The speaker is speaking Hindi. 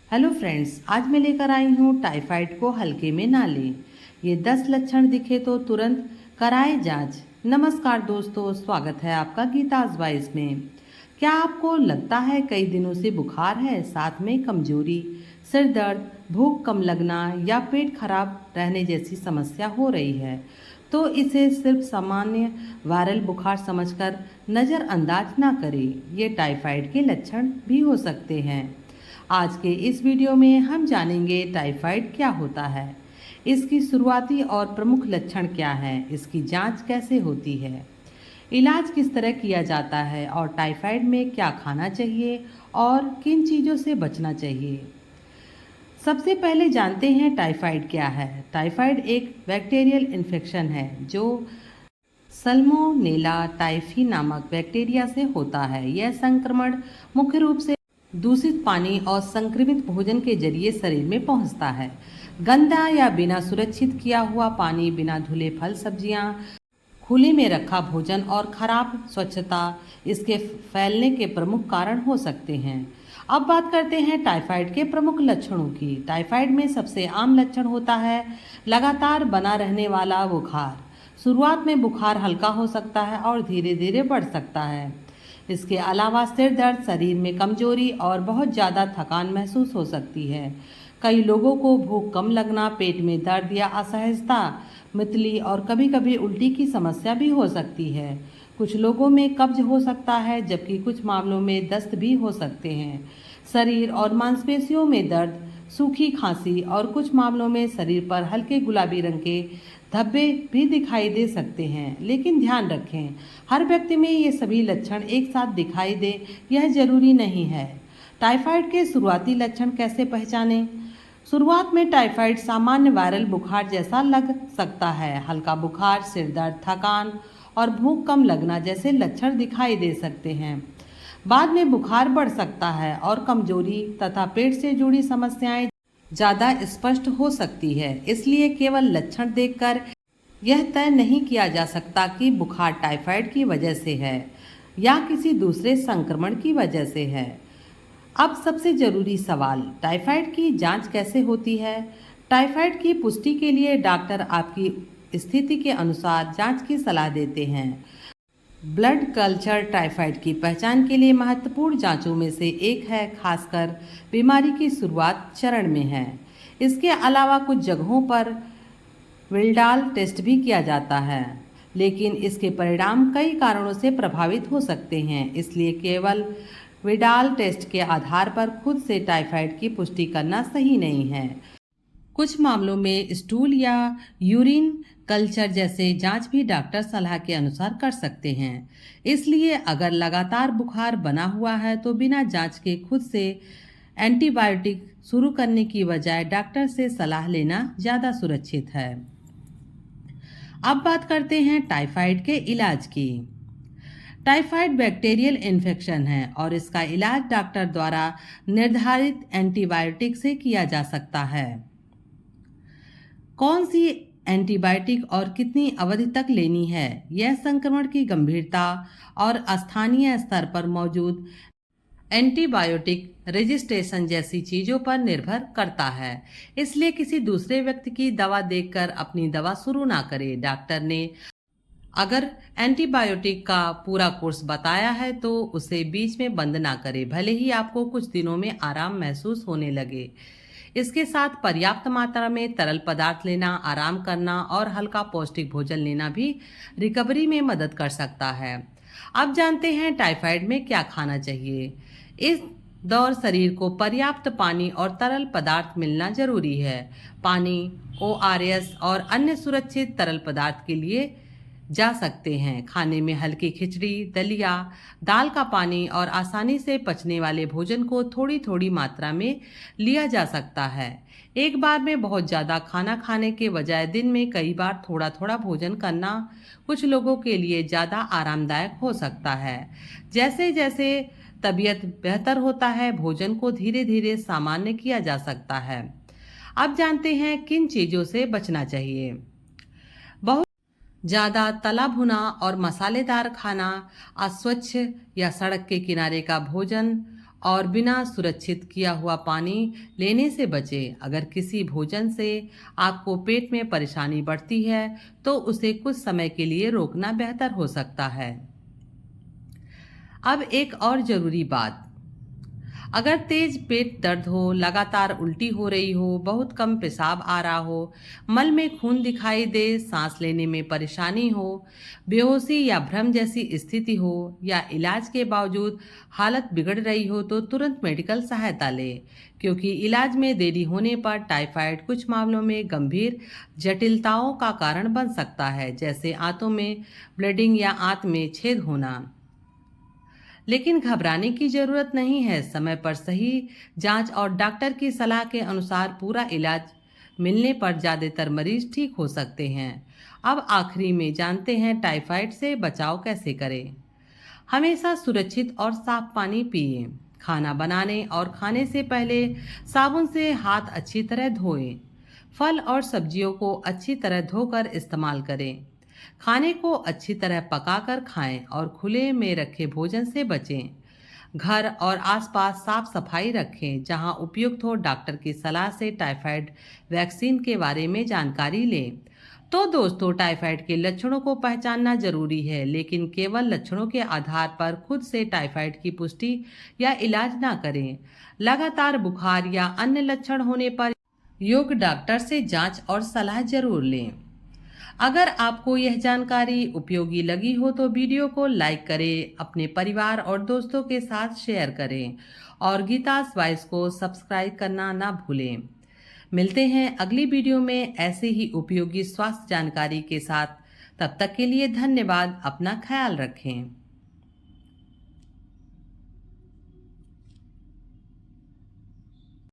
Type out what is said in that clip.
हेलो फ्रेंड्स, आज मैं लेकर आई हूँ टाइफाइड को हल्के में ना लें। ये 10 लक्षण दिखे तो तुरंत कराएं जांच। नमस्कार दोस्तों, स्वागत है आपका गीताज वॉइस में। क्या आपको लगता है कई दिनों से बुखार है, साथ में कमजोरी, सिर दर्द, भूख कम लगना या पेट खराब रहने जैसी समस्या हो रही है? तो इसे सिर्फ सामान्य वायरल बुखार समझकर नज़रअंदाज ना करें। ये टाइफाइड के लक्षण भी हो सकते हैं। आज के इस वीडियो में हम जानेंगे टाइफाइड क्या होता है, इसकी शुरुआती और प्रमुख लक्षण क्या हैं, इसकी जांच कैसे होती है, इलाज किस तरह किया जाता है और टाइफाइड में क्या खाना चाहिए और किन चीज़ों से बचना चाहिए। सबसे पहले जानते हैं टाइफाइड क्या है। टाइफाइड एक बैक्टीरियल इन्फेक्शन है जो सल्मोनेला टाइफी नामक बैक्टीरिया से होता है। यह संक्रमण मुख्य रूप से दूषित पानी और संक्रमित भोजन के जरिए शरीर में पहुंचता है। गंदा या बिना सुरक्षित किया हुआ पानी, बिना धुले फल सब्जियां, खुले में रखा भोजन और खराब स्वच्छता इसके फैलने के प्रमुख कारण हो सकते हैं। अब बात करते हैं टाइफाइड के प्रमुख लक्षणों की। टाइफाइड में सबसे आम लक्षण होता है लगातार बना रहने वाला बुखार। शुरुआत में बुखार हल्का हो सकता है और धीरे धीरे बढ़ सकता है। इसके अलावा सिर दर्द, शरीर में कमजोरी और बहुत ज़्यादा थकान महसूस हो सकती है। कई लोगों को भूख कम लगना, पेट में दर्द या असहजता, मितली और कभी कभी उल्टी की समस्या भी हो सकती है। कुछ लोगों में कब्ज हो सकता है, जबकि कुछ मामलों में दस्त भी हो सकते हैं। शरीर और मांसपेशियों में दर्द, सूखी खांसी और कुछ मामलों में शरीर पर हल्के गुलाबी रंग के धब्बे भी दिखाई दे सकते हैं। लेकिन ध्यान रखें, हर व्यक्ति में ये सभी लक्षण एक साथ दिखाई दे यह जरूरी नहीं है। टाइफाइड के शुरुआती लक्षण कैसे पहचानें? शुरुआत में टाइफाइड सामान्य वायरल बुखार जैसा लग सकता है। हल्का बुखार, सिर दर्द, थकान और भूख कम लगना जैसे लक्षण दिखाई दे सकते हैं। बाद में बुखार बढ़ सकता है और कमजोरी तथा पेट से जुड़ी समस्याएं ज़्यादा स्पष्ट हो सकती है। इसलिए केवल लक्षण देखकर यह तय नहीं किया जा सकता कि बुखार टाइफाइड की वजह से है या किसी दूसरे संक्रमण की वजह से है। अब सबसे ज़रूरी सवाल, टाइफाइड की जांच कैसे होती है? टाइफाइड की पुष्टि के लिए डॉक्टर आपकी स्थिति के अनुसार जांच की सलाह देते हैं। ब्लड कल्चर टाइफाइड की पहचान के लिए महत्वपूर्ण जांचों में से एक है, खासकर बीमारी की शुरुआत चरण में है। इसके अलावा कुछ जगहों पर विल्डाल टेस्ट भी किया जाता है, लेकिन इसके परिणाम कई कारणों से प्रभावित हो सकते हैं। इसलिए केवल विडाल टेस्ट के आधार पर खुद से टाइफाइड की पुष्टि करना सही नहीं है। कुछ मामलों में स्टूल या यूरिन कल्चर जैसे जांच भी डॉक्टर सलाह के अनुसार कर सकते हैं। इसलिए अगर लगातार बुखार बना हुआ है तो बिना जांच के खुद से एंटीबायोटिक शुरू करने की बजाय डॉक्टर से सलाह लेना ज़्यादा सुरक्षित है। अब बात करते हैं टाइफाइड के इलाज की। टाइफाइड बैक्टीरियल इन्फेक्शन है और इसका इलाज डॉक्टर द्वारा निर्धारित एंटीबायोटिक से किया जा सकता है। कौन सी एंटीबायोटिक और कितनी अवधि तक लेनी है, यह संक्रमण की गंभीरता और स्थानीय स्तर पर मौजूद एंटीबायोटिक रजिस्ट्रेशन जैसी चीज़ों पर निर्भर करता है। इसलिए किसी दूसरे व्यक्ति की दवा देखकर अपनी दवा शुरू ना करें। डॉक्टर ने अगर एंटीबायोटिक का पूरा कोर्स बताया है तो उसे बीच में बंद ना करें, भले ही आपको कुछ दिनों में आराम महसूस होने लगे। इसके साथ पर्याप्त मात्रा में तरल पदार्थ लेना, आराम करना और हल्का पौष्टिक भोजन लेना भी रिकवरी में मदद कर सकता है। अब जानते हैं टाइफाइड में क्या खाना चाहिए। इस दौर शरीर को पर्याप्त पानी और तरल पदार्थ मिलना जरूरी है। पानी, ओआरएस और अन्य सुरक्षित तरल पदार्थ के लिए जा सकते हैं। खाने में हल्की खिचड़ी, दलिया, दाल का पानी और आसानी से पचने वाले भोजन को थोड़ी थोड़ी मात्रा में लिया जा सकता है। एक बार में बहुत ज़्यादा खाना खाने के बजाय दिन में कई बार थोड़ा थोड़ा भोजन करना कुछ लोगों के लिए ज़्यादा आरामदायक हो सकता है। जैसे जैसे तबीयत बेहतर होता है, भोजन को धीरे धीरे सामान्य किया जा सकता है। अब जानते हैं किन चीज़ों से बचना चाहिए। बहुत ज़्यादा तला भुना और मसालेदार खाना, अस्वच्छ या सड़क के किनारे का भोजन और बिना सुरक्षित किया हुआ पानी लेने से बचें। अगर किसी भोजन से आपको पेट में परेशानी बढ़ती है तो उसे कुछ समय के लिए रोकना बेहतर हो सकता है। अब एक और ज़रूरी बात, अगर तेज पेट दर्द हो, लगातार उल्टी हो रही हो, बहुत कम पेशाब आ रहा हो, मल में खून दिखाई दे, सांस लेने में परेशानी हो, बेहोशी या भ्रम जैसी स्थिति हो या इलाज के बावजूद हालत बिगड़ रही हो तो तुरंत मेडिकल सहायता लें, क्योंकि इलाज में देरी होने पर टाइफाइड कुछ मामलों में गंभीर जटिलताओं का कारण बन सकता है, जैसे आंतों में ब्लीडिंग या आंत में छेद होना। लेकिन घबराने की जरूरत नहीं है। समय पर सही जांच और डॉक्टर की सलाह के अनुसार पूरा इलाज मिलने पर ज़्यादातर मरीज ठीक हो सकते हैं। अब आखिरी में जानते हैं टाइफाइड से बचाव कैसे करें। हमेशा सुरक्षित और साफ पानी पिएं। खाना बनाने और खाने से पहले साबुन से हाथ अच्छी तरह धोएं। फल और सब्जियों को अच्छी तरह धोकर इस्तेमाल करें। खाने को अच्छी तरह पकाकर खाएं और खुले में रखे भोजन से बचें। घर और आसपास साफ सफाई रखें। जहां उपयुक्त हो डॉक्टर की सलाह से टाइफाइड वैक्सीन के बारे में जानकारी लें। तो दोस्तों, टाइफाइड के लक्षणों को पहचानना जरूरी है, लेकिन केवल लक्षणों के आधार पर खुद से टाइफाइड की पुष्टि या इलाज ना करें। लगातार बुखार या अन्य लक्षण होने पर योग्य डॉक्टर से जांच और सलाह जरूर लें। अगर आपको यह जानकारी उपयोगी लगी हो तो वीडियो को लाइक करें, अपने परिवार और दोस्तों के साथ शेयर करें और गीतास वॉइस को सब्सक्राइब करना ना भूलें। मिलते हैं अगली वीडियो में ऐसे ही उपयोगी स्वास्थ्य जानकारी के साथ। तब तक के लिए धन्यवाद। अपना ख्याल रखें।